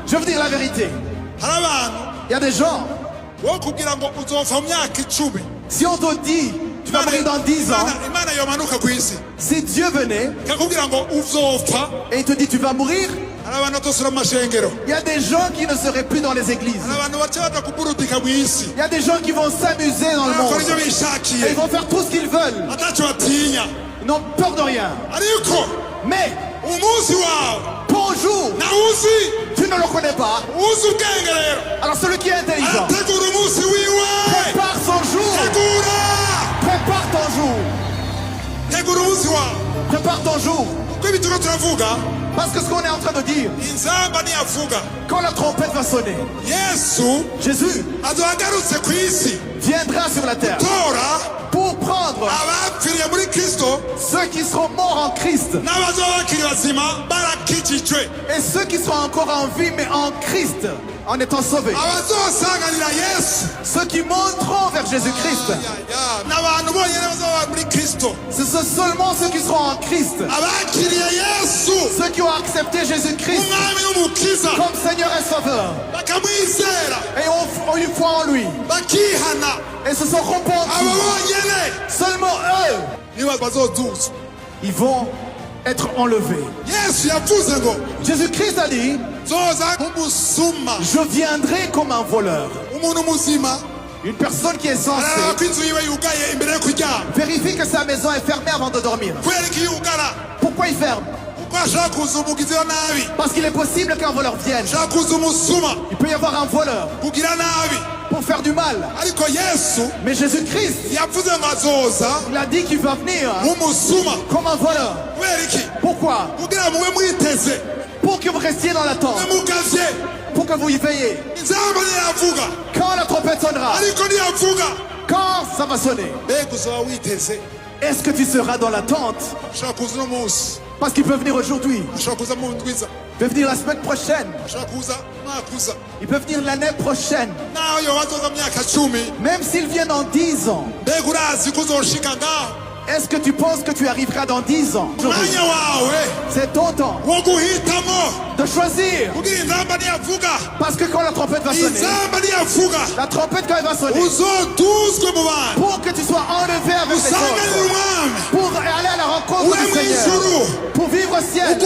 Je veux dire la vérité. Il y a des gens, si on te dit, tu vas mourir dans 10 ans, si Dieu venait et il te dit tu vas mourir, il y a des gens qui ne seraient plus dans les églises. Il y a des gens qui vont s'amuser dans le monde. Et ils vont faire tout ce qu'ils veulent. Ils n'ont peur de rien. Mais ton jour, tu ne le connais pas. Alors celui qui est intelligent prépare son jour. Prépare ton jour. Prépare ton jour. Parce que ce qu'on est en train de dire, quand la trompette va sonner, Jésus viendra sur la terre pour prendre ceux qui seront morts en Christ et ceux qui seront encore en vie mais en Christ en étant sauvés. Ceux qui monteront vers Jésus-Christ, ce sont seulement ceux qui seront en Christ, ceux qui ont accepté Jésus-Christ comme Seigneur et Sauveur et ont une foi en lui et se sont repentis. Seulement eux, ils vont être enlevés. Jésus-Christ a dit, je viendrai comme un voleur. Une personne qui est censée vérifie que sa maison est fermée avant de dormir. Pourquoi il ferme? Parce qu'il est possible qu'un voleur vienne. Il peut y avoir un voleur pour faire du mal. Mais Jésus-Christ, il a dit qu'il va venir comme un voleur. Pourquoi? Pour que vous restiez dans l'attente, pour que vous y veillez. Quand la trompette sonnera, quand ça va sonner, est-ce que tu seras dans l'attente? Parce qu'il peut venir aujourd'hui, il peut venir la semaine prochaine, il peut venir l'année prochaine. Même s'il vient dans 10 ans, est-ce que tu penses que tu arriveras dans 10 ans? C'est ton temps de choisir. Parce que quand la trompette va sonner, la trompette quand elle va sonner, pour que tu sois enlevé avec les autres, pour aller à la rencontre du Seigneur, pour vivre au ciel,